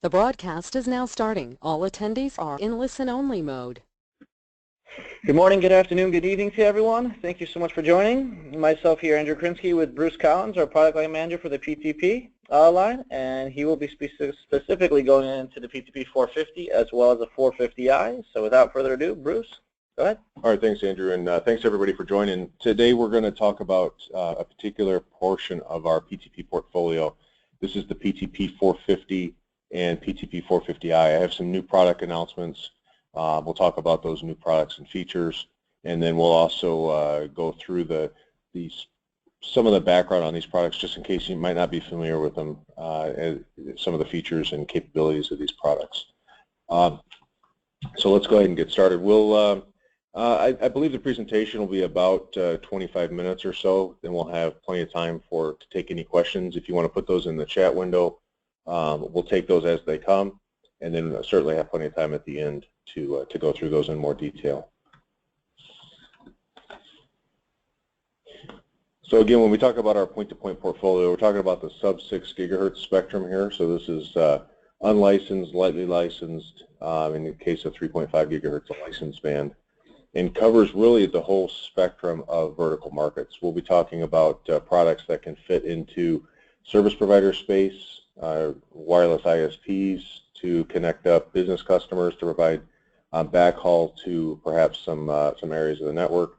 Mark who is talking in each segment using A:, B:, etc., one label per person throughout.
A: The broadcast is now starting. All attendees are in listen-only mode.
B: Good morning, good afternoon, good evening to everyone. Thank you so much for joining. Myself here, Andrew Krinsky, with Bruce Collins, our product line manager for the PTP line, and he will be specifically going into the PTP 450 as well as the 450i. So without further ado, Bruce, go ahead.
C: All right, thanks, Andrew, and thanks everybody for joining. Today we're going to talk about a particular portion of our PTP portfolio. This is the PTP 450 and PTP 450i. I have some new product announcements. We'll talk about those new products and features, and then we'll also go through some of the background on these products, just in case you might not be familiar with them, some of the features and capabilities of these products. So let's go ahead and get started. I believe the presentation will be about 25 minutes or so. Then we'll have plenty of time to take any questions. If you want to put those in the chat window, we'll take those as they come, and then certainly have plenty of time at the end to go through those in more detail. So again, when we talk about our point-to-point portfolio, we're talking about the sub-6 gigahertz spectrum here. So this is unlicensed, lightly licensed, in the case of 3.5 gigahertz, a licensed band, and covers really the whole spectrum of vertical markets. We'll be talking about products that can fit into service provider space, wireless ISPs to connect up business customers to provide backhaul to perhaps some areas of the network,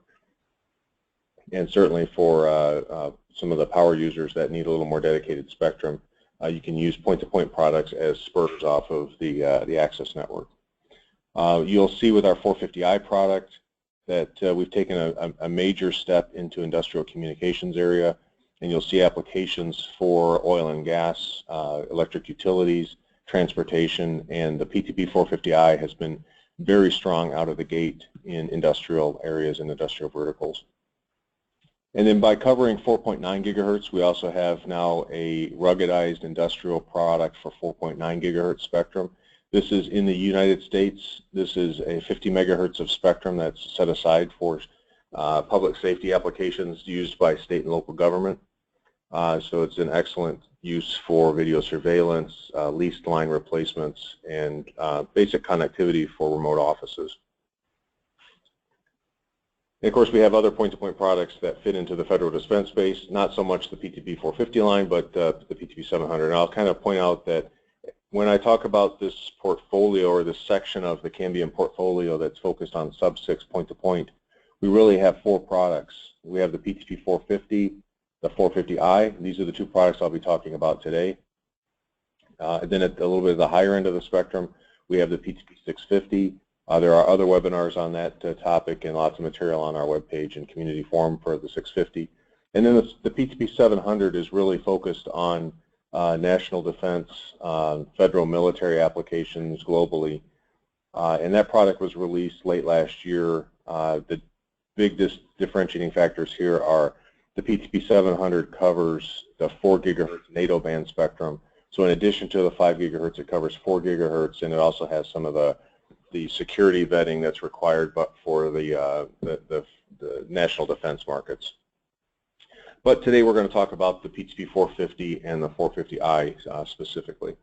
C: and certainly for some of the power users that need a little more dedicated spectrum, you can use point-to-point products as spurs off of the access network. You'll see with our 450i product that we've taken a major step into industrial communications area, and you'll see applications for oil and gas, electric utilities, transportation, and the PTP 450i has been very strong out of the gate in industrial areas and industrial verticals. And then by covering 4.9 gigahertz, we also have now a ruggedized industrial product for 4.9 gigahertz spectrum. This is in the United States. This is a 50 megahertz of spectrum that's set aside for public safety applications used by state and local government. So it's an excellent use for video surveillance, leased line replacements, and basic connectivity for remote offices. And of course, we have other point-to-point products that fit into the federal defense space, not so much the PTP 450 line, but the PTP 700. And I'll kind of point out that when I talk about this portfolio or this section of the Cambium portfolio that's focused on sub-6 point-to-point, we really have four products. We have the PTP 450, the 450i. These are the two products I'll be talking about today. And then at a little bit of the higher end of the spectrum, we have the PTP 650. There are other webinars on that topic and lots of material on our webpage and community forum for the 650. And then the PTP 700 is really focused on national defense, federal military applications globally. And that product was released late last year. The big differentiating factors here are the PTP 700 covers the 4 gigahertz NATO band spectrum. So in addition to the 5 gigahertz, it covers 4 gigahertz, and it also has some of the security vetting that's required, but for the national defense markets. But today we're going to talk about the PTP 450 and the 450i specifically.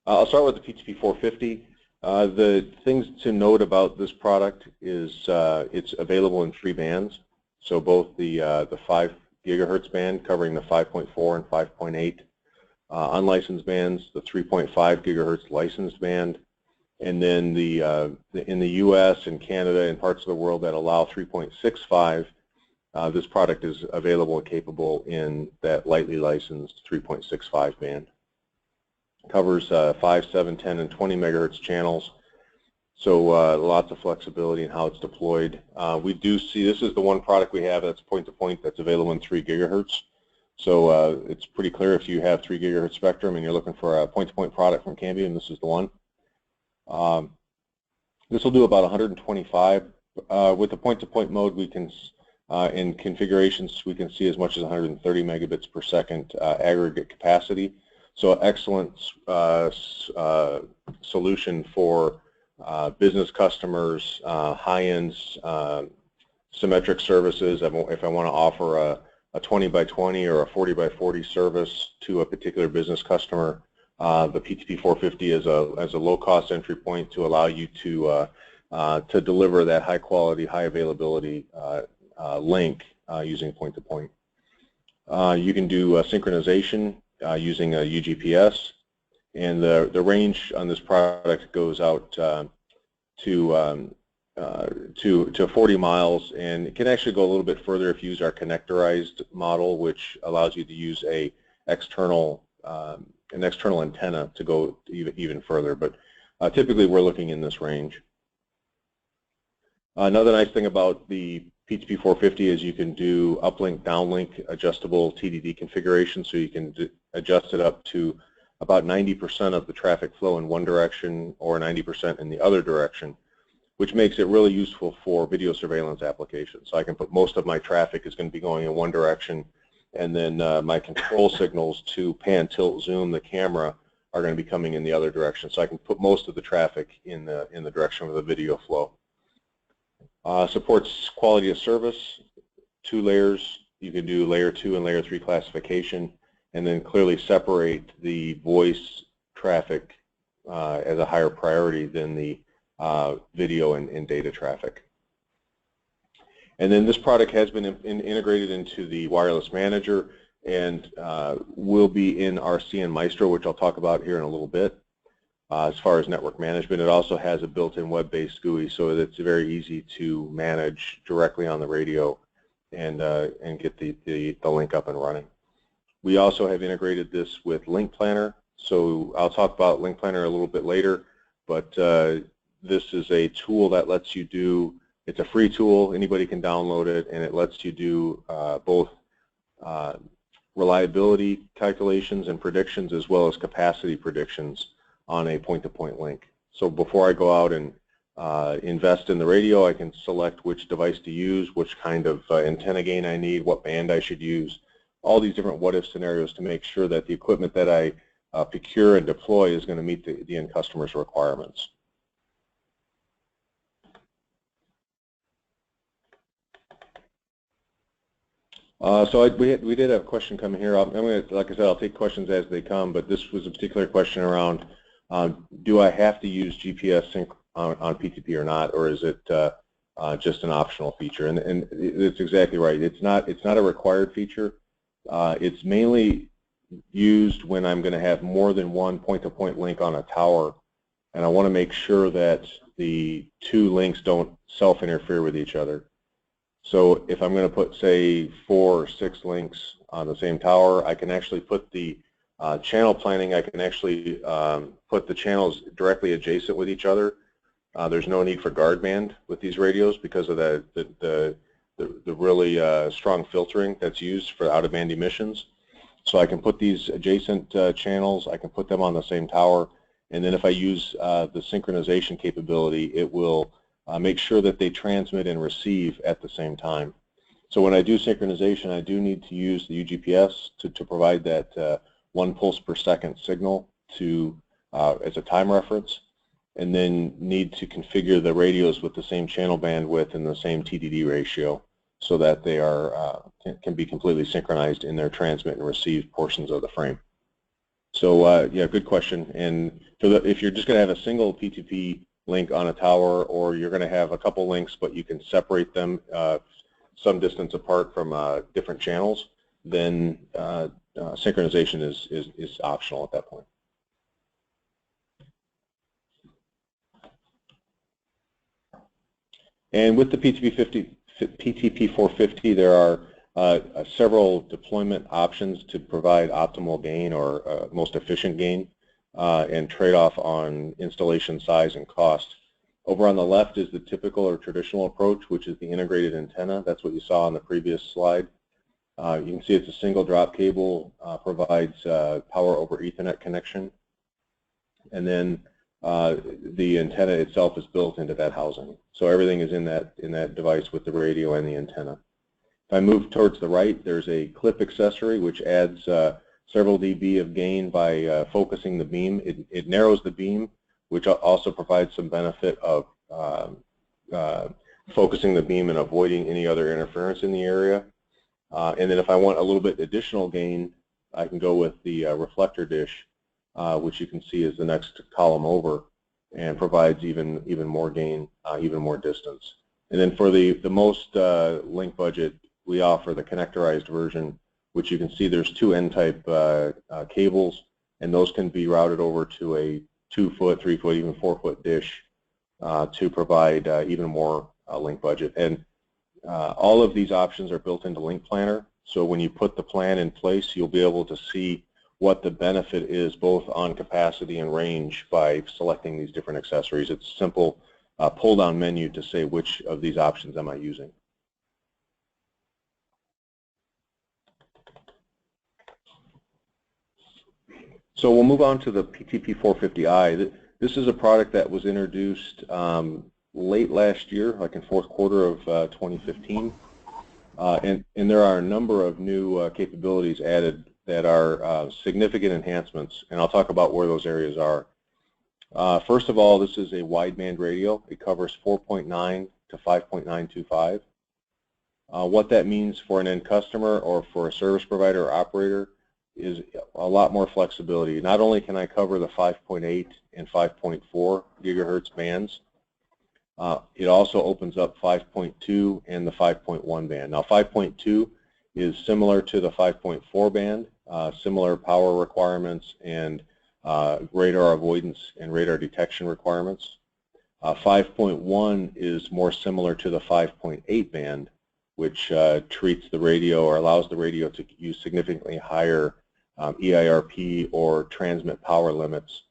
C: I'll start with the PTP 450. The things to note about this product is it's available in 3 bands. So both the 5 gigahertz band covering the 5.4 and 5.8 unlicensed bands, the 3.5 gigahertz licensed band, and then in the U.S. and Canada and parts of the world that allow 3.65, this product is available and capable in that lightly licensed 3.65 band. It covers 5, 7, 10, and 20 megahertz channels. So lots of flexibility in how it's deployed. We do see this is the one product we have that's point-to-point that's available in 3 gigahertz. So it's pretty clear if you have 3 gigahertz spectrum and you're looking for a point-to-point product from Cambium, this is the one. This will do about 125. With the point-to-point mode, we can, in configurations, we can see as much as 130 megabits per second aggregate capacity. So excellent solution for business customers, high-end symmetric services. If I want to offer a 20 by 20 or a 40 by 40 service to a particular business customer, the PTP 450 as a low-cost entry point to allow you to deliver that high-quality, high-availability link using point-to-point. You can do synchronization using a UGPS, and the range on this product goes out to 40 miles, and it can actually go a little bit further if you use our connectorized model, which allows you to use an external antenna to go even further. But typically, we're looking in this range. Another nice thing about the PTP 450 is you can do uplink, downlink, adjustable TDD configuration, so you can adjust it up to about 90% of the traffic flow in one direction or 90% in the other direction, which makes it really useful for video surveillance applications. So I can put most of my traffic is going to be going in one direction, and then my control signals to pan, tilt, zoom the camera are going to be coming in the other direction. So I can put most of the traffic in the direction of the video flow. Supports quality of service, 2 layers. You can do layer 2 and layer 3 classification, and then clearly separate the voice traffic as a higher priority than the video and data traffic. And then this product has been integrated into the wireless manager and will be in RC and Maestro, which I'll talk about here in a little bit. As far as network management, it also has a built-in web-based GUI, so that it's very easy to manage directly on the radio and get the link up and running. We also have integrated this with LINKPLANNER, so I'll talk about LINKPLANNER a little bit later, but this is a tool that lets you do, it's a free tool, anybody can download it, and it lets you do both reliability calculations and predictions as well as capacity predictions on a point-to-point link. So before I go out and invest in the radio, I can select which device to use, which kind of antenna gain I need, what band I should use, all these different what-if scenarios to make sure that the equipment that I procure and deploy is going to meet the end customer's requirements. So we did have a question coming here. I'm going to, like I said, I'll take questions as they come, but this was a particular question around do I have to use GPS sync on PTP or not, or is it just an optional feature? And it's exactly right. It's not a required feature. It's mainly used when I'm going to have more than one point-to-point link on a tower, and I want to make sure that the 2 links don't self-interfere with each other. So if I'm going to put, say, 4 or 6 links on the same tower, I can actually put the channel planning, I can actually put the channels directly adjacent with each other. There's no need for guard band with these radios because of the really strong filtering that's used for out-of-band emissions. So I can put these adjacent channels, I can put them on the same tower, and then if I use the synchronization capability, it will make sure that they transmit and receive at the same time. So when I do synchronization, I do need to use the UGPS to provide that 1 pulse per second signal to as a time reference, and then need to configure the radios with the same channel bandwidth and the same TDD ratio so that they are can be completely synchronized in their transmit and receive portions of the frame. So yeah, good question. And if you're just going to have a single PTP link on a tower, or you're going to have a couple links but you can separate them some distance apart from different channels, then synchronization is optional at that point. And with the PTP 450, there are several deployment options to provide optimal gain or most efficient gain and trade-off on installation size and cost. Over on the left is the typical or traditional approach, which is the integrated antenna. That's what you saw on the previous slide. You can see it's a single drop cable, provides power over Ethernet connection, and then the antenna itself is built into that housing. So everything is in that device with the radio and the antenna. If I move towards the right, there's a clip accessory which adds several dB of gain by focusing the beam. It narrows the beam, which also provides some benefit of focusing the beam and avoiding any other interference in the area. And then if I want a little bit additional gain, I can go with the reflector dish which you can see is the next column over, and provides even more gain, even more distance. And then for the most link budget, we offer the connectorized version, which you can see there's two N-type cables, and those can be routed over to a 2-foot, 3-foot, even 4-foot dish to provide even more link budget. And all of these options are built into LINKPLANNER, so when you put the plan in place, you'll be able to see what the benefit is both on capacity and range by selecting these different accessories. It's a simple pull-down menu to say which of these options am I using. So we'll move on to the PTP 450i. This is a product that was introduced late last year, like in fourth quarter of 2015. And there are a number of new capabilities added that are significant enhancements, and I'll talk about where those areas are. First of all, this is a wideband radio. It covers 4.9 to 5.925. What that means for an end customer or for a service provider or operator is a lot more flexibility. Not only can I cover the 5.8 and 5.4 gigahertz bands, it also opens up 5.2 and the 5.1 band. Now 5.2 is similar to the 5.4 band, similar power requirements and radar avoidance and radar detection requirements. 5.1 is more similar to the 5.8 band, which treats the radio or allows the radio to use significantly higher EIRP or transmit power limits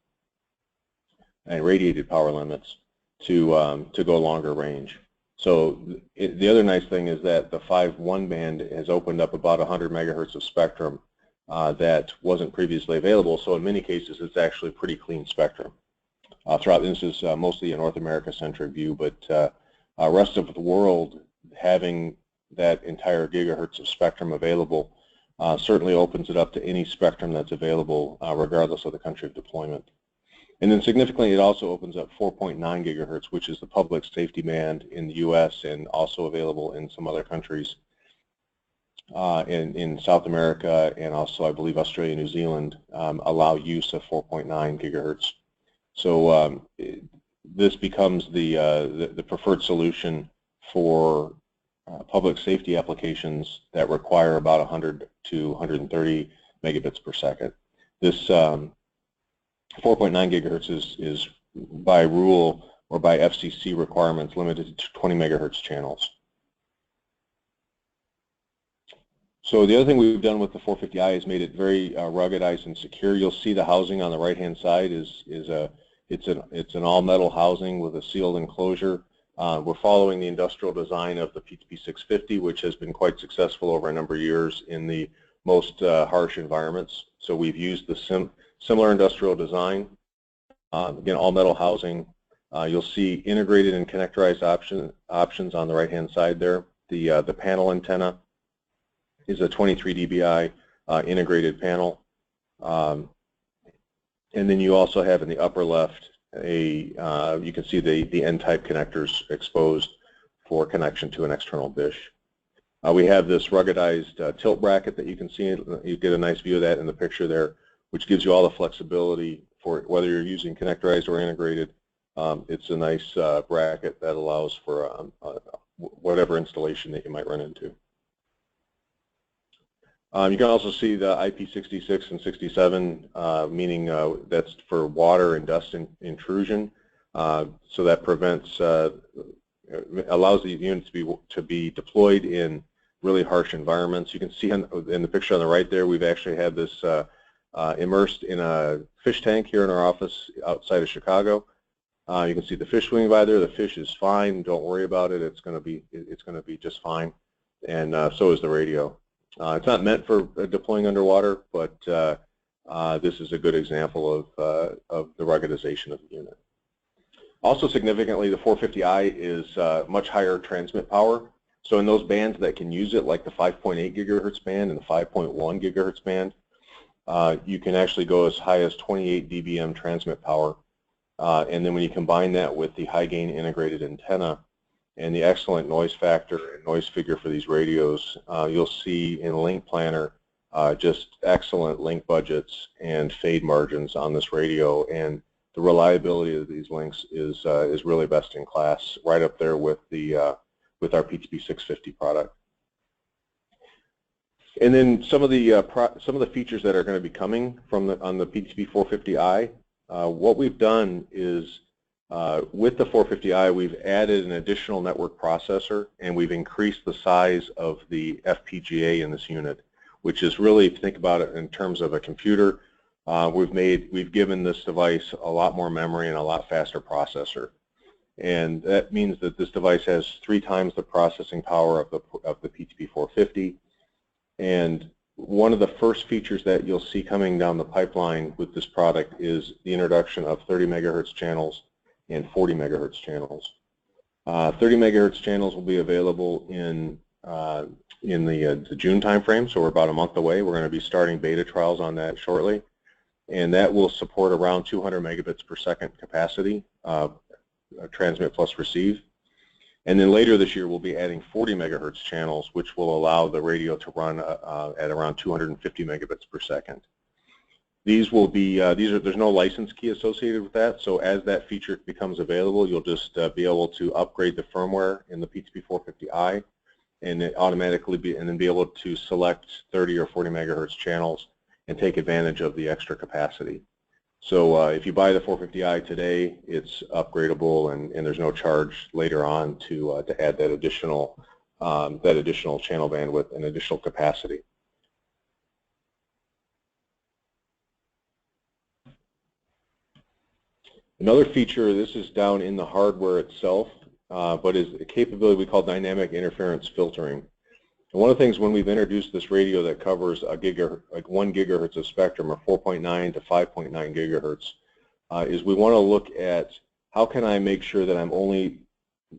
C: and radiated power limits to go longer range. So the other nice thing is that the 5.1 band has opened up about 100 megahertz of spectrum that wasn't previously available. So in many cases, it's actually pretty clean spectrum. Throughout, this is mostly a North America-centric view, but rest of the world having that entire gigahertz of spectrum available certainly opens it up to any spectrum that's available, regardless of the country of deployment. And then significantly, it also opens up 4.9 gigahertz, which is the public safety band in the U.S. and also available in some other countries in South America, and also I believe Australia and New Zealand allow use of 4.9 gigahertz. So this becomes the preferred solution for public safety applications that require about 100 to 130 megabits per second. This 4.9 gigahertz is by rule or by FCC requirements limited to 20 megahertz channels. So the other thing we've done with the 450i is made it very ruggedized and secure. You'll see the housing on the right-hand side it's an all-metal housing with a sealed enclosure. We're following the industrial design of the PTP 650, which has been quite successful over a number of years in the most harsh environments. So we've used the similar industrial design. Again, all-metal housing. You'll see integrated and connectorized options on the right-hand side there. The panel antenna is a 23 dBi integrated panel. And then you also have in the upper left you can see the N-type connectors exposed for connection to an external dish. We have this ruggedized tilt bracket that you can see. You get a nice view of that in the picture there, which gives you all the flexibility for whether you're using connectorized or integrated. It's a nice bracket that allows for whatever installation that you might run into. You can also see the IP66 and 67, meaning that's for water and dust intrusion. So that prevents, allows the units to be deployed in really harsh environments. You can see in the picture on the right there, we've actually had this immersed in a fish tank here in our office outside of Chicago. You can see the fish swimming by there. The fish is fine. Don't worry about it. It's going to be just fine. And so is the radio. It's not meant for deploying underwater, but this is a good example of the ruggedization of the unit. Also significantly, the 450i is much higher transmit power. So in those bands that can use it, like the 5.8 gigahertz band and the 5.1 gigahertz band, you can actually go as high as 28 dBm transmit power. And then when you combine that with the high gain integrated antenna and the excellent noise factor and noise figure for these radios, you'll see in LINKPLANNER just excellent link budgets and fade margins on this radio, and the reliability of these links is really best in class, right up there with the with our PTP 650 product. And then some of the features that are going to be coming from on the PTP 450i. What we've done is with the 450i, we've added an additional network processor, and we've increased the size of the FPGA in this unit, which is really, if you think about it in terms of a computer, we've given this device a lot more memory and a lot faster processor. And that means that this device has 3 times the processing power of the PTP 450. And one of the first features that you'll see coming down the pipeline with this product is the introduction of 30 megahertz channels and 40 megahertz channels. 30 megahertz channels will be available in the June timeframe, so we're about a month away. We're going to be starting beta trials on that shortly, and that will support around 200 megabits per second capacity, transmit plus receive. And then later this year, we'll be adding 40 megahertz channels, which will allow the radio to run at around 250 megabits per second. These will be, there's no license key associated with that, so as that feature becomes available, you'll just be able to upgrade the firmware in the PTP 450i, and it automatically then be able to select 30 or 40 megahertz channels and take advantage of the extra capacity. So if you buy the 450i today, it's upgradable, and there's no charge later on to add that additional channel bandwidth and additional capacity. Another feature, this is down in the hardware itself, but is a capability we call dynamic interference filtering. And one of the things when we've introduced this radio that covers a 1 gigahertz of spectrum, or 4.9 to 5.9 gigahertz, is we want to look at how can I make sure that I'm only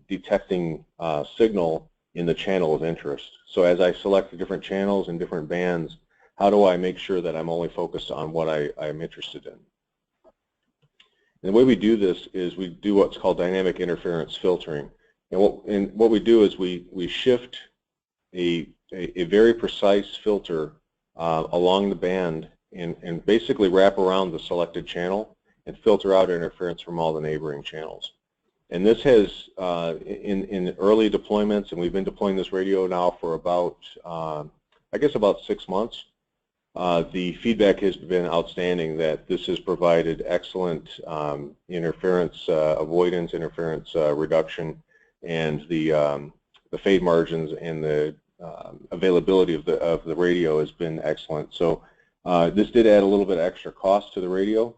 C: detecting signal in the channel of interest. So as I select the different channels and different bands, how do I make sure that I'm only focused on what I'm interested in? And the way we do this is we do what's called dynamic interference filtering. And what we do is we shift a very precise filter along the band and basically wrap around the selected channel and filter out interference from all the neighboring channels. And this has, in early deployments, and we've been deploying this radio now for about, I guess about 6 months, the feedback has been outstanding that this has provided excellent interference avoidance, interference reduction, and the fade margins and the availability of the radio has been excellent. So this did add a little bit extra cost to the radio,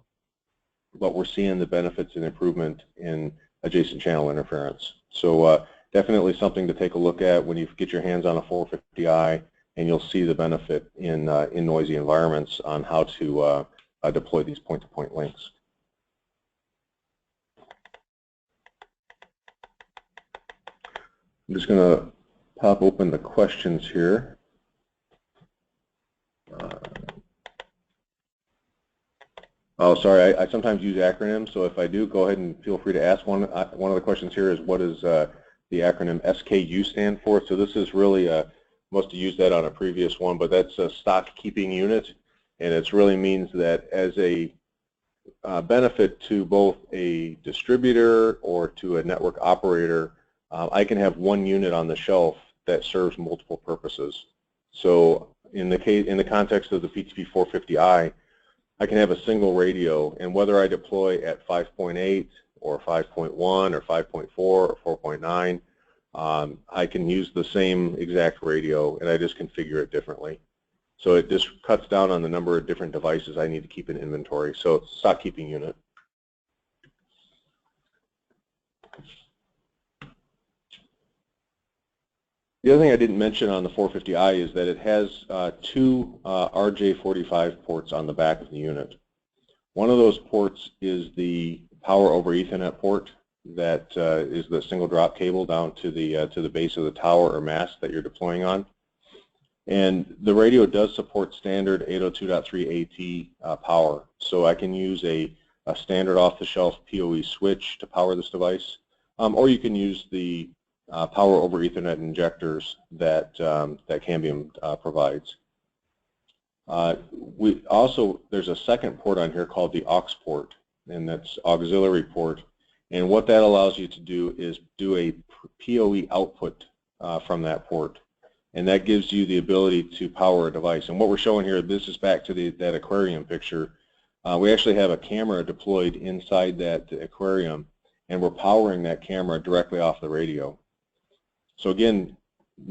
C: but we're seeing the benefits and improvement in adjacent channel interference. So definitely something to take a look at when you get your hands on a 450i, and you'll see the benefit in noisy environments on how to deploy these point-to-point links. I'm just going to pop open the questions here. Oh, sorry, I sometimes use acronyms, so if I do, go ahead and feel free to ask one. One of the questions here is, what does the acronym SKU stand for? So this is really must have used that on a previous one, but that's a stock keeping unit, and it really means that as a benefit to both a distributor or to a network operator, I can have one unit on the shelf that serves multiple purposes. So in the context of the PTP 450i, I can have a single radio, and whether I deploy at 5.8 or 5.1 or 5.4 or 4.9, I can use the same exact radio, and I just configure it differently. So it just cuts down on the number of different devices I need to keep in inventory. So it's a stock keeping unit. The other thing I didn't mention on the 450i is that it has 2 RJ45 ports on the back of the unit. One of those ports is the power over Ethernet port that is the single drop cable down to the base of the tower or mast that you're deploying on. And the radio does support standard 802.3 AT power, so I can use a standard off-the-shelf PoE switch to power this device, or you can use the power over Ethernet injectors that Cambium provides. There's a second port on here called the aux port, and that's auxiliary port. And what that allows you to do is do a PoE output from that port. And that gives you the ability to power a device. And what we're showing here, this is back to that aquarium picture. We actually have a camera deployed inside that aquarium, and we're powering that camera directly off the radio. So again,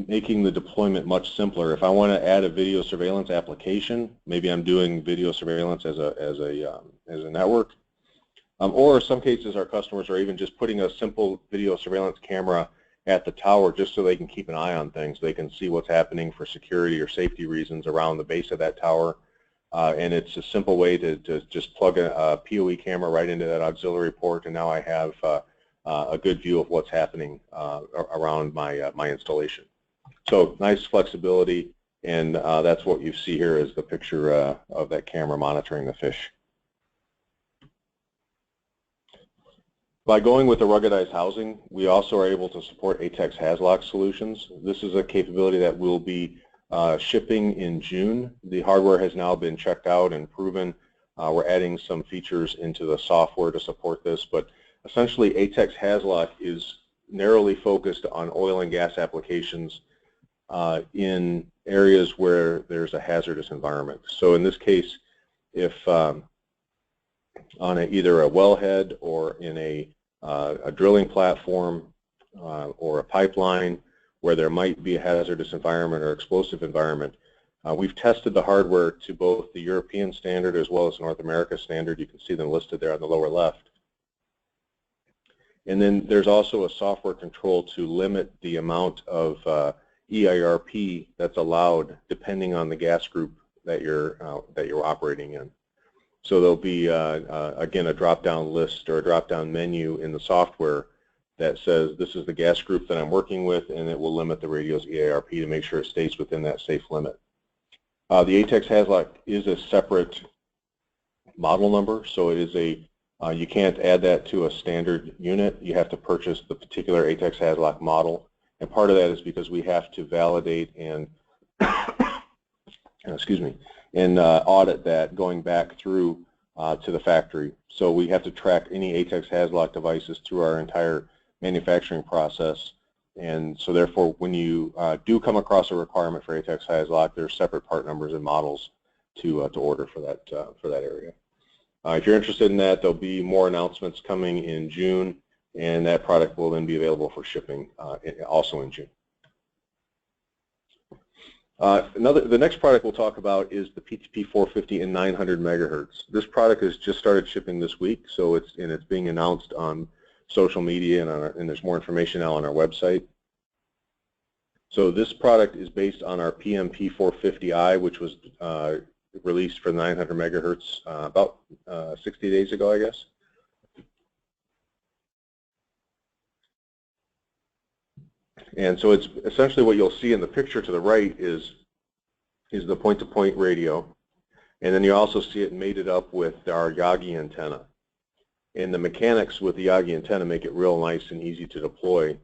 C: making the deployment much simpler. If I want to add a video surveillance application, maybe I'm doing video surveillance as a network, or in some cases our customers are even just putting a simple video surveillance camera at the tower just so they can keep an eye on things. They can see what's happening for security or safety reasons around the base of that tower. And it's a simple way to just plug a PoE camera right into that auxiliary port, and now I have a good view of what's happening around my installation. So nice flexibility, and that's what you see here is the picture of that camera monitoring the fish. By going with the ruggedized housing, we also are able to support ATEX HAZLOC solutions. This is a capability that will be shipping in June. The hardware has now been checked out and proven. We're adding some features into the software to support this, but essentially ATEX HAZLOC is narrowly focused on oil and gas applications in areas where there's a hazardous environment. So in this case, if on either a wellhead or in a drilling platform or a pipeline where there might be a hazardous environment or explosive environment, we've tested the hardware to both the European standard as well as North America standard. You can see them listed there on the lower left. And then there's also a software control to limit the amount of EIRP that's allowed depending on the gas group that you're operating in. So there'll be, again, a drop-down list or a drop-down menu in the software that says this is the gas group that I'm working with, and it will limit the radio's EIRP to make sure it stays within that safe limit. The ATEX HAZLOC is a separate model number, so it is a, you can't add that to a standard unit. You have to purchase the particular ATEX HAZLOC model, and part of that is because we have to validate and, excuse me, and audit that going back through to the factory. So we have to track any ATEX HAZLOC devices through our entire manufacturing process, and so therefore when you do come across a requirement for ATEX HAZLOC, there's separate part numbers and models to order for that area. If you're interested in that, there'll be more announcements coming in June, and that product will then be available for shipping also in June. The next product we'll talk about is the PTP 450 and 900 megahertz. This product has just started shipping this week, so it's being announced on social media, and there's more information now on our website. So this product is based on our PMP 450i, which was released for 900 megahertz about 60 days ago, I guess. And so it's essentially what you'll see in the picture to the right is the point-to-point radio, and then you also see it mated up with our Yagi antenna. And the mechanics with the Yagi antenna make it real nice and easy to deploy.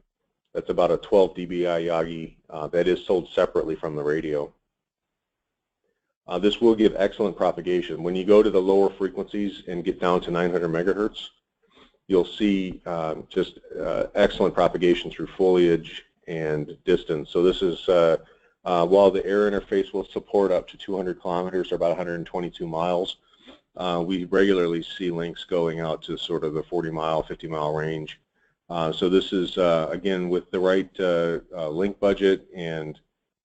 C: That's about a 12 dBi Yagi that is sold separately from the radio. This will give excellent propagation. When you go to the lower frequencies and get down to 900 megahertz, you'll see just excellent propagation through foliage and distance. So this is, while the air interface will support up to 200 kilometers or about 122 miles, we regularly see links going out to sort of the 40-mile, 50-mile range. So this is, again, with the right link budget and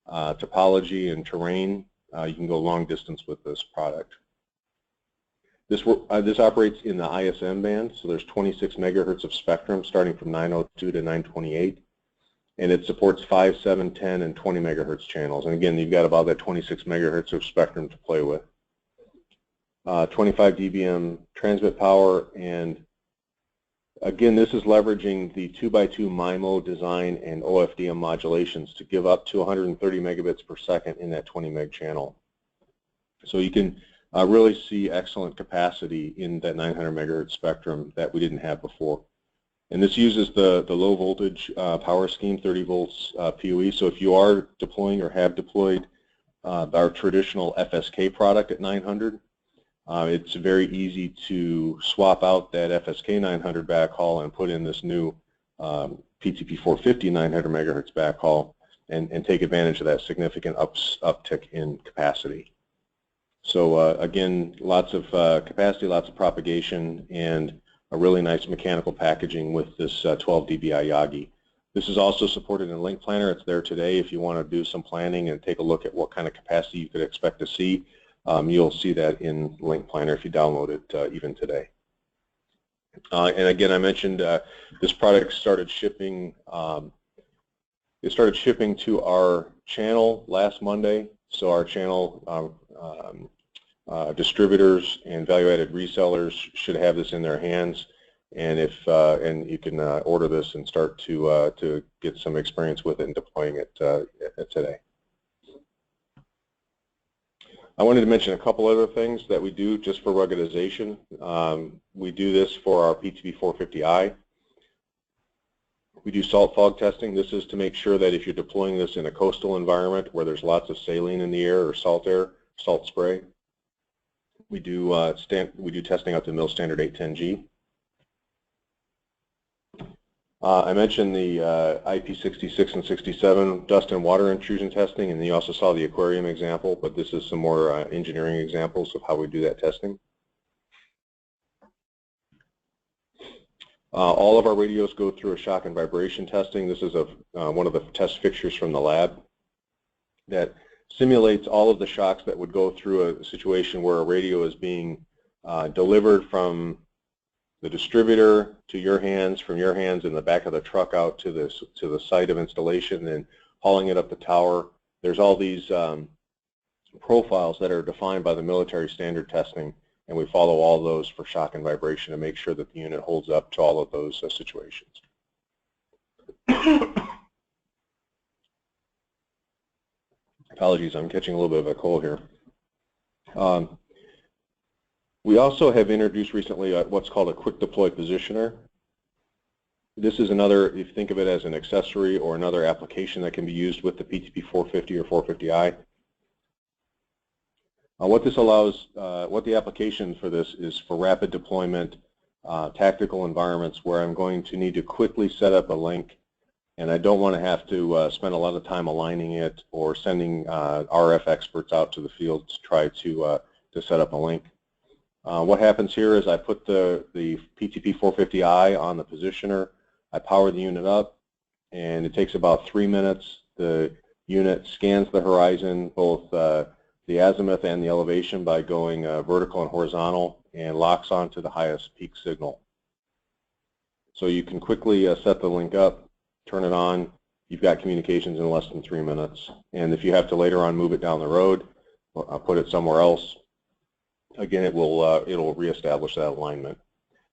C: topology and terrain, you can go long distance with this product. This operates in the ISM band, so there's 26 megahertz of spectrum starting from 902 to 928, and it supports 5, 7, 10, and 20 megahertz channels. And again, you've got about that 26 megahertz of spectrum to play with. 25 dBm transmit power, and again, this is leveraging the 2x2 MIMO design and OFDM modulations to give up to 130 megabits per second in that 20 meg channel. So you can really see excellent capacity in that 900 megahertz spectrum that we didn't have before. And this uses the low voltage power scheme, 30 volts PoE. So if you are deploying or have deployed our traditional FSK product at 900. It's very easy to swap out that FSK 900 backhaul and put in this new PTP 450 900 megahertz backhaul and take advantage of that significant uptick in capacity. So again, lots of capacity, lots of propagation, and a really nice mechanical packaging with this 12 dBi Yagi. This is also supported in LINKPLANNER. It's there today if you want to do some planning and take a look at what kind of capacity you could expect to see. You'll see that in LINKPLANNER if you download it even today. And again, I mentioned this product started shipping. It started shipping to our channel last Monday. So our channel distributors and value-added resellers should have this in their hands. And if and you can order this and start to get some experience with it and deploying it today. I wanted to mention a couple other things that we do just for ruggedization. We do this for our PTP 450i. We do salt fog testing. This is to make sure that if you're deploying this in a coastal environment where there's lots of saline in the air or salt spray, we do testing up to mil standard 810G. I mentioned the IP66 and 67 dust and water intrusion testing, and you also saw the aquarium example, but this is some more engineering examples of how we do that testing. All of our radios go through a shock and vibration testing. This is one of the test fixtures from the lab that simulates all of the shocks that would go through a situation where a radio is being delivered from the distributor to your hands, from your hands in the back of the truck out to the site of installation, and hauling it up the tower. There's all these profiles that are defined by the military standard testing, and we follow all those for shock and vibration to make sure that the unit holds up to all of those situations. Apologies, I'm catching a little bit of a cold here. We also have introduced recently what's called a quick deploy positioner. This is another, if you think of it as an accessory or another application that can be used with the PTP 450 or 450i. What this allows, what the application for this is for rapid deployment, tactical environments where I'm going to need to quickly set up a link, and I don't want to have to spend a lot of time aligning it or sending RF experts out to the field to try to set up a link. What happens here is I put the PTP 450i on the positioner, I power the unit up, and it takes about 3 minutes. The unit scans the horizon, both the azimuth and the elevation, by going vertical and horizontal, and locks onto the highest peak signal. So you can quickly set the link up, turn it on, you've got communications in less than 3 minutes. And if you have to later on move it down the road, put it somewhere else, again, it'll reestablish that alignment.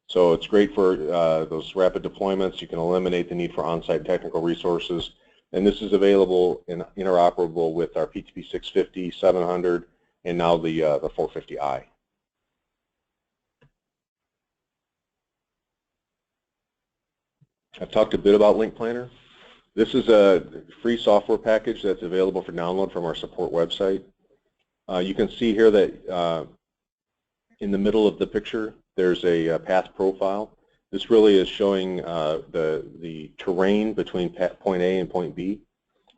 C: So it's great for those rapid deployments. You can eliminate the need for on-site technical resources, and this is available and interoperable with our PTP 650, 700, and now the 450i. I've talked a bit about LINKPLANNER. This is a free software package that's available for download from our support website. You can see here that in the middle of the picture, there's a path profile. This really is showing the terrain between point A and point B.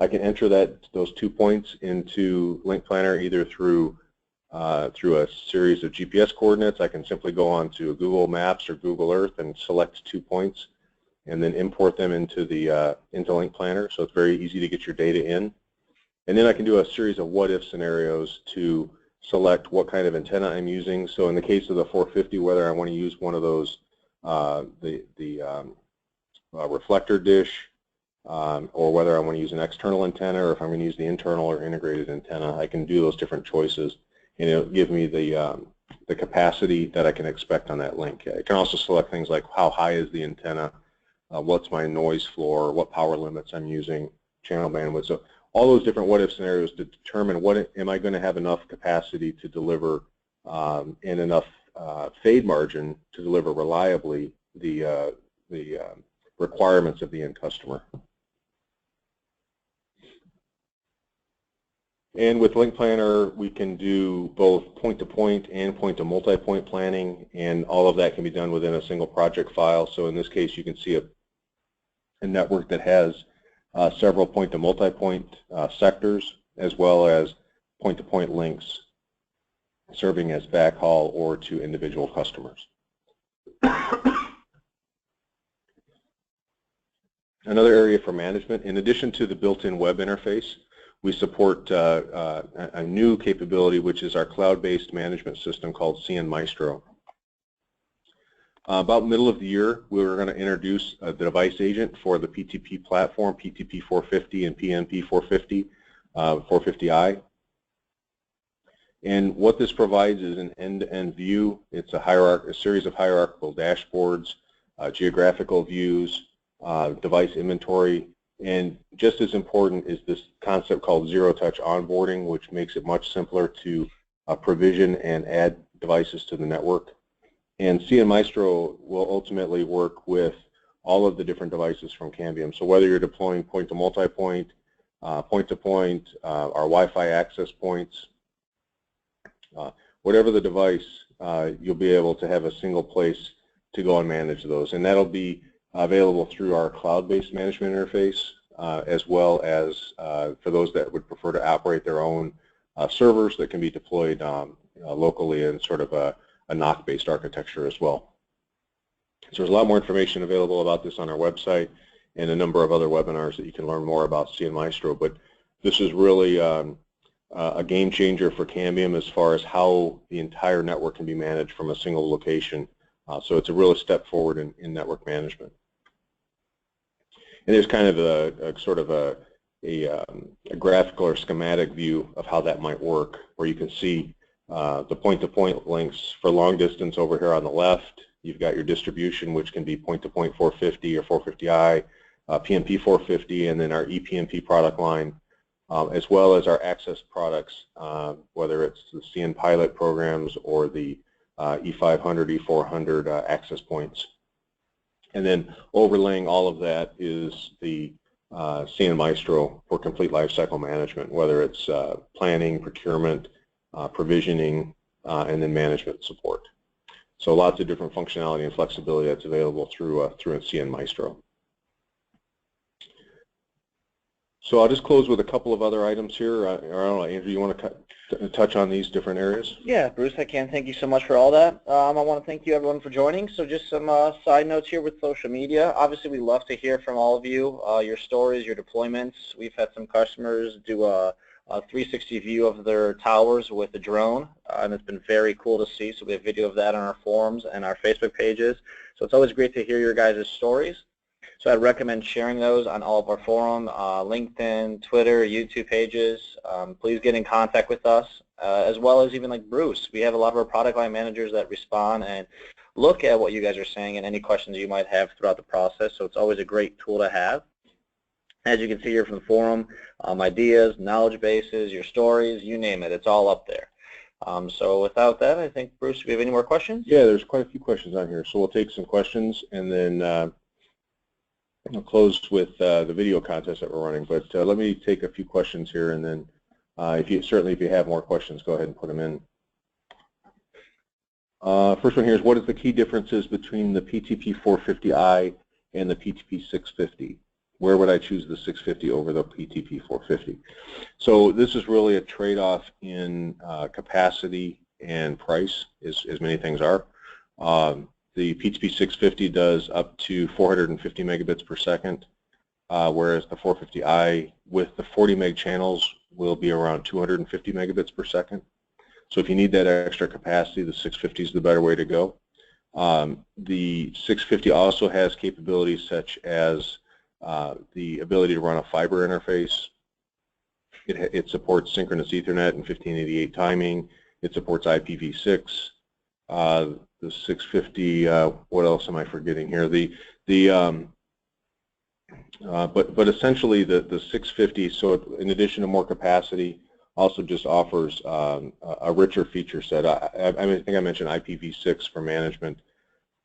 C: I can enter those 2 points into LINKPLANNER either through a series of GPS coordinates. I can simply go on to Google Maps or Google Earth and select 2 points, and then import them into LINKPLANNER. So it's very easy to get your data in. And then I can do a series of what-if scenarios to select what kind of antenna I'm using. So in the case of the 450, whether I want to use one of those, reflector dish, or whether I want to use an external antenna, or if I'm going to use the internal or integrated antenna, I can do those different choices, and it'll give me the capacity that I can expect on that link. I can also select things like how high is the antenna, what's my noise floor, what power limits I'm using, channel bandwidth. So all those different what-if scenarios to determine am I going to have enough capacity to deliver and enough fade margin to deliver reliably the requirements of the end customer. And with LINKPLANNER, we can do both point-to-point and point-to-multipoint planning, and all of that can be done within a single project file. So in this case, you can see a network that has several point-to-multipoint sectors, as well as point-to-point links serving as backhaul or to individual customers. Another area for management, in addition to the built-in web interface, we support a new capability, which is our cloud-based management system called CN Maestro. About middle of the year, we were going to introduce the device agent for the PTP platform, PTP 450 and PNP 450, 450i. And what this provides is an end-to-end view. It's a series of hierarchical dashboards, geographical views, device inventory, and just as important is this concept called zero-touch onboarding, which makes it much simpler to provision and add devices to the network. And CN Maestro will ultimately work with all of the different devices from Cambium. So whether you're deploying point-to-multipoint, point-to-point, our Wi-Fi access points, whatever the device, you'll be able to have a single place to go and manage those. And that'll be available through our cloud-based management interface, as well as for those that would prefer to operate their own servers that can be deployed locally in sort of a NOC-based architecture as well. So there's a lot more information available about this on our website and a number of other webinars that you can learn more about CN Maestro. But this is really a game changer for Cambium as far as how the entire network can be managed from a single location. So it's a real step forward in network management. And there's kind of a sort of a graphical or schematic view of how that might work, where you can see the point-to-point links for long distance over here on the left. You've got your distribution, which can be point-to-point 450 or 450i, PNP 450, and then our ePNP product line, as well as our access products, whether it's the CN pilot programs or the E500, E400 access points. And then overlaying all of that is the CN Maestro for complete lifecycle management, whether it's planning, procurement, provisioning, and then management support. So lots of different functionality and flexibility that's available through CN Maestro. So I'll just close with a couple of other items here. I don't know, Andrew, you want to touch on these different areas?
B: Yeah, Bruce, I can. Thank you so much for all that. I want to thank you, everyone, for joining. So just some side notes here with social media. Obviously, we love to hear from all of you, your stories, your deployments. We've had some customers do a 360 view of their towers with a drone, and it's been very cool to see. So we have video of that on our forums and our Facebook pages. So it's always great to hear your guys' stories. So I'd recommend sharing those on all of our forum, LinkedIn, Twitter, YouTube pages. Please get in contact with us, as well as even like Bruce. We have a lot of our product line managers that respond and look at what you guys are saying and any questions you might have throughout the process. So it's always a great tool to have. As you can see here from the forum, ideas, knowledge bases, your stories, you name it, it's all up there. So without that, I think, Bruce, do we have any more questions?
C: Yeah, there's quite a few questions on here. So we'll take some questions and then I'll close with the video contest that we're running, but let me take a few questions here, and then if you have more questions, go ahead and put them in. First one here is, what is the key differences between the PTP 450i and the PTP 650? Where would I choose the 650 over the PTP 450? So this is really a trade-off in capacity and price, as many things are. The PTP 650 does up to 450 megabits per second, whereas the 450i with the 40 meg channels will be around 250 megabits per second. So if you need that extra capacity, the 650 is the better way to go. The 650 also has capabilities such as the ability to run a fiber interface. It supports synchronous Ethernet and 1588 timing. It supports IPv6. The 650, what else am I forgetting here? But essentially the 650, so in addition to more capacity, also just offers a richer feature set. I think I mentioned IPv6 for management.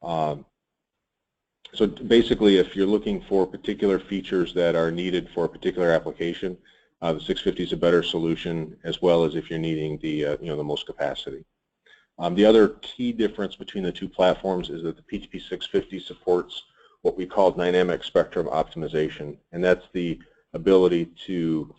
C: So basically, if you're looking for particular features that are needed for a particular application, The 650 is a better solution, as well as if you're needing the the most capacity. The other key difference between the two platforms is that the PTP 650 supports what we call dynamic spectrum optimization, and that's the ability to,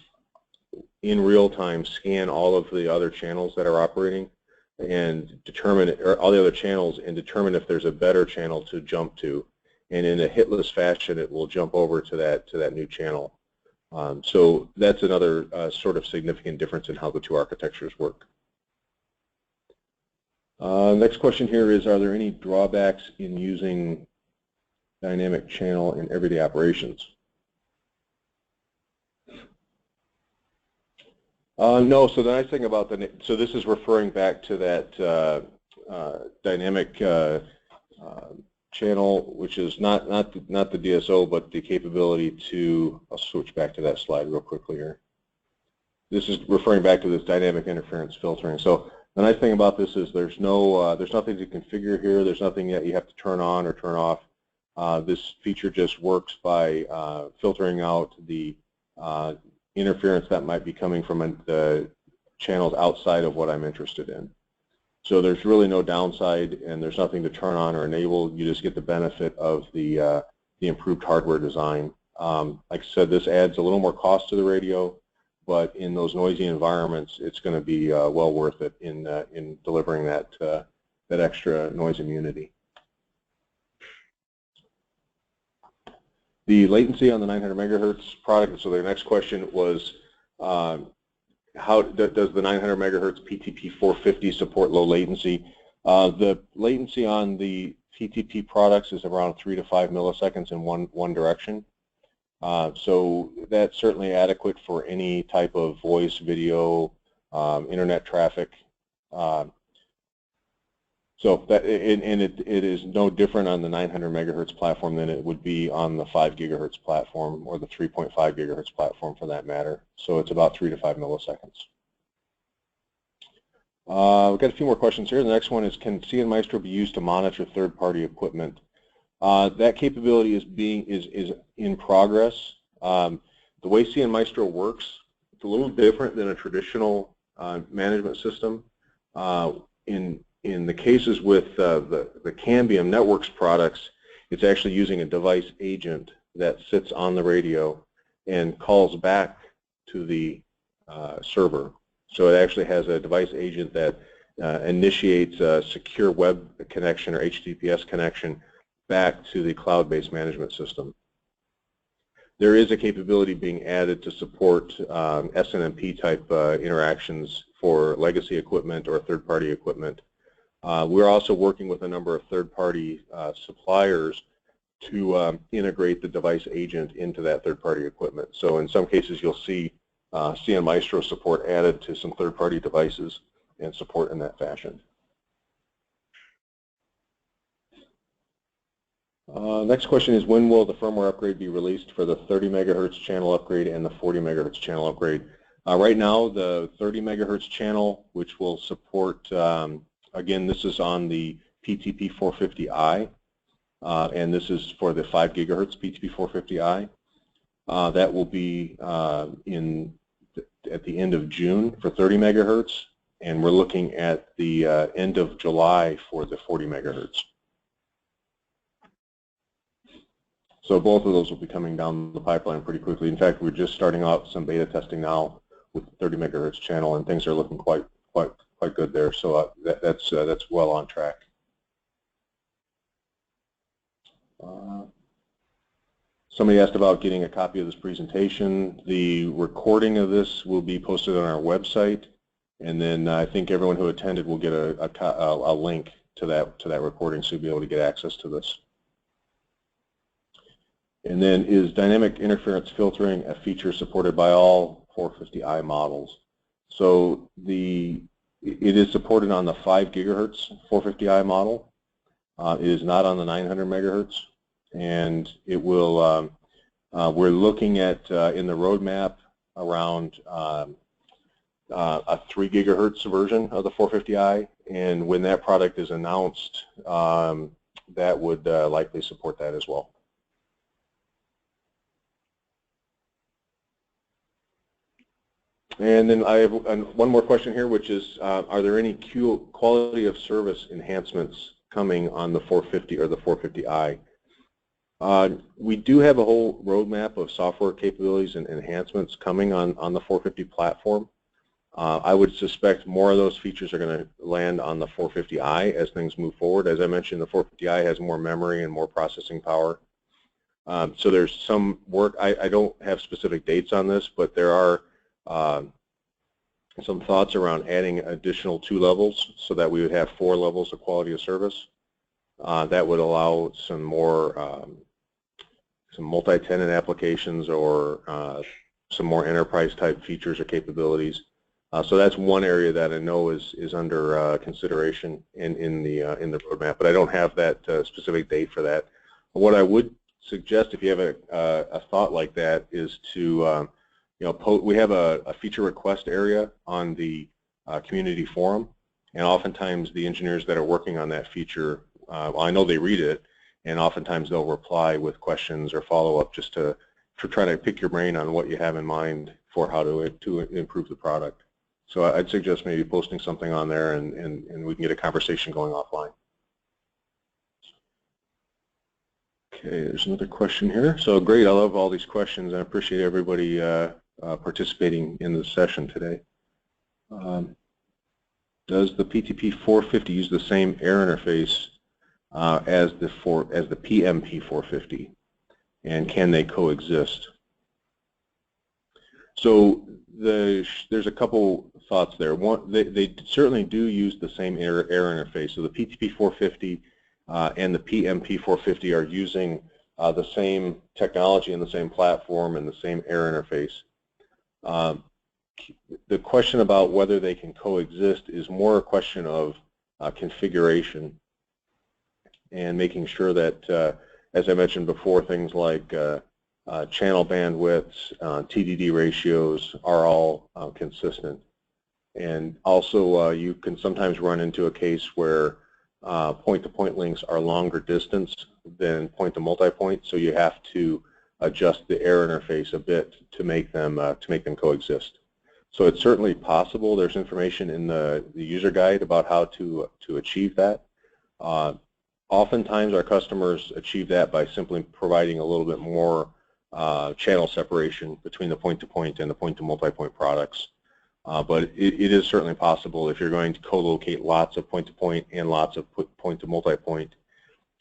C: in real time, scan all of the other channels that are operating and determine, or all the other channels, and determine if there's a better channel to jump to, and in a hitless fashion it will jump over to that new channel. So that's another sort of significant difference in how the two architectures work. Next question here is, are there any drawbacks in using dynamic channel in everyday operations? No, so the nice thing about so this is referring back to that dynamic channel, which is not the DSO, but the capability to, I'll switch back to that slide real quickly here. This is referring back to this dynamic interference filtering. So the nice thing about this is there's nothing to configure here. There's nothing that you have to turn on or turn off. This feature just works by filtering out the interference that might be coming from the channels outside of what I'm interested in. So there's really no downside, and there's nothing to turn on or enable. You just get the benefit of the improved hardware design. Like I said, this adds a little more cost to the radio, but in those noisy environments, it's going to be well worth it in delivering that extra noise immunity. The latency on the 900 megahertz product. So their next question was, how does the 900 megahertz PTP 450 support low latency? The latency on the PTP products is around 3 to 5 milliseconds in one direction. So that's certainly adequate for any type of voice, video, internet traffic. So that, and it is no different on the 900 megahertz platform than it would be on the 5 gigahertz platform or the 3.5 gigahertz platform for that matter. So it's about 3 to 5 milliseconds. We've got a few more questions here. The next one is, can CN Maestro be used to monitor third-party equipment? That capability is in progress. The way CN Maestro works, it's a little different than a traditional management system. In the cases with the Cambium Networks products, it's actually using a device agent that sits on the radio and calls back to the server. So it actually has a device agent that initiates a secure web connection or HTTPS connection back to the cloud-based management system. There is a capability being added to support SNMP type interactions for legacy equipment or third-party equipment. We're also working with a number of third-party suppliers to integrate the device agent into that third-party equipment. So in some cases you'll see CN Maestro support added to some third-party devices and support in that fashion. Next question is, when will the firmware upgrade be released for the 30 megahertz channel upgrade and the 40 megahertz channel upgrade? Right now, the 30 megahertz channel, which will support, again, this is on the PTP 450i, and this is for the 5 gigahertz PTP 450i. That will be at the end of June for 30 megahertz, and we're looking at the end of July for the 40 megahertz. So both of those will be coming down the pipeline pretty quickly. In fact, we're just starting out some beta testing now with the 30 megahertz channel, and things are looking quite good there. So that's well on track. Somebody asked about getting a copy of this presentation. The recording of this will be posted on our website, and then I think everyone who attended will get a link to that recording, so you'll be able to get access to this. And then, is dynamic interference filtering a feature supported by all 450i models? So it is supported on the 5 gigahertz 450i model. It is not on the 900 megahertz, and it will. We're looking at in the roadmap around a 3 gigahertz version of the 450i, and when that product is announced, that would likely support that as well. And then I have one more question here, which is, are there any quality of service enhancements coming on the 450 or the 450i? We do have a whole roadmap of software capabilities and enhancements coming on the 450 platform. I would suspect more of those features are going to land on the 450i as things move forward. As I mentioned, the 450i has more memory and more processing power. So there's some work. I don't have specific dates on this, but there are some thoughts around adding additional 2 levels so that we would have 4 levels of quality of service. That would allow some more some multi-tenant applications or some more enterprise type features or capabilities. So that's one area that I know is under consideration in the roadmap, but I don't have that specific date for that. What I would suggest, if you have a thought like that, is to we have a feature request area on the community forum, and oftentimes the engineers that are working on that feature, well, I know they read it, and oftentimes they'll reply with questions or follow-up just to try to pick your brain on what you have in mind for how to improve the product. So I'd suggest maybe posting something on there, and we can get a conversation going offline. Okay, there's another question here. So great, I love all these questions. I appreciate everybody participating in the session today. Does the PTP 450 use the same air interface as the PMP 450, and can they coexist? So there's a couple thoughts there. One, they certainly do use the same air interface. So the PTP 450 and the PMP 450 are using the same technology and the same platform and the same air interface. The question about whether they can coexist is more a question of configuration and making sure that, as I mentioned before, things like channel bandwidths, TDD ratios are all consistent. And also you can sometimes run into a case where point-to-point links are longer distance than point-to-multipoint, so you have to adjust the air interface a bit to make them coexist. So it's certainly possible. There's information in the user guide about how to achieve that. Oftentimes our customers achieve that by simply providing a little bit more channel separation between the point-to-point and the point-to-multipoint products. But it is certainly possible if you're going to co-locate lots of point-to-point and lots of point-to-multipoint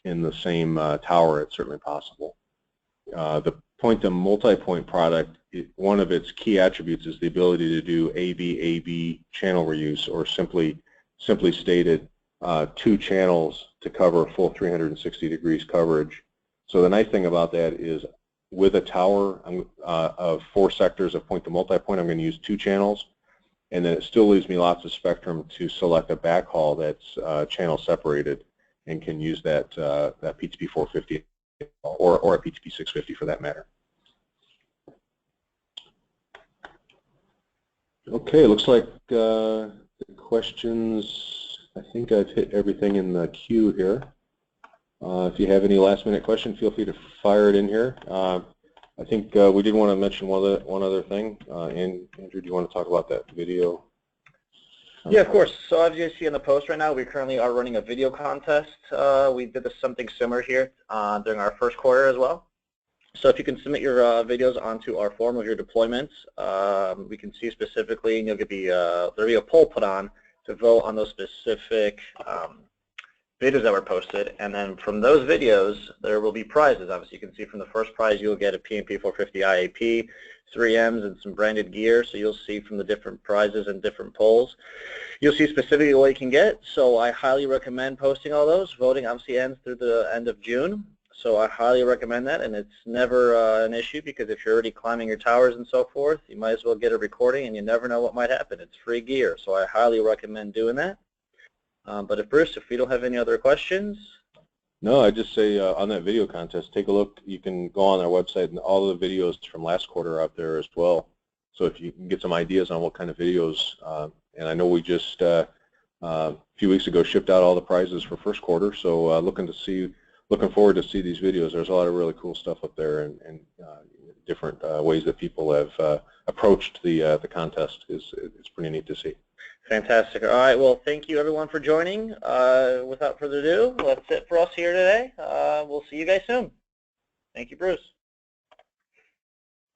C: in the same tower. It's certainly possible. The point-to-multipoint product, one of its key attributes is the ability to do AB channel reuse, or simply stated, 2 channels to cover full 360 degrees coverage. So the nice thing about that is, with a tower of 4 sectors of point-to-multipoint, I'm going to use 2 channels, and then it still leaves me lots of spectrum to select a backhaul that's channel separated and can use that PTP 450 or a PTP 650 for that matter. Okay, looks like the questions, I think I've hit everything in the queue here. If you have any last-minute question, feel free to fire it in here. I think we did want to mention one other thing. Andrew, do you want to talk about that video?
B: Yeah, of course. So as you see in the post right now, we currently are running a video contest. We did something similar here during our first quarter as well. So if you can submit your videos onto our forum of your deployments, we can see specifically, and you'll get there'll be a poll put on to vote on those specific videos that were posted, and then from those videos there will be prizes. Obviously you can see from the first prize you'll get a PMP 450 IAP, 3Ms, and some branded gear. So you'll see from the different prizes and different polls, you'll see specifically what you can get. So I highly recommend posting all those. Voting obviously ends through the end of June, so I highly recommend that, and it's never an issue, because if you're already climbing your towers and so forth, you might as well get a recording, and you never know what might happen. It's free gear, so I highly recommend doing that. But if we don't have any other questions.
C: No, I just say on that video contest, take a look. You can go on our website, and all of the videos from last quarter are out there as well. So if you can get some ideas on what kind of videos, and I know we just a few weeks ago shipped out all the prizes for first quarter. So looking forward to see these videos. There's a lot of really cool stuff up there, and different ways that people have approached the contest is pretty neat to see.
B: Fantastic. All right. Well, thank you everyone for joining. Without further ado, that's it for us here today. We'll see you guys soon. Thank you, Bruce.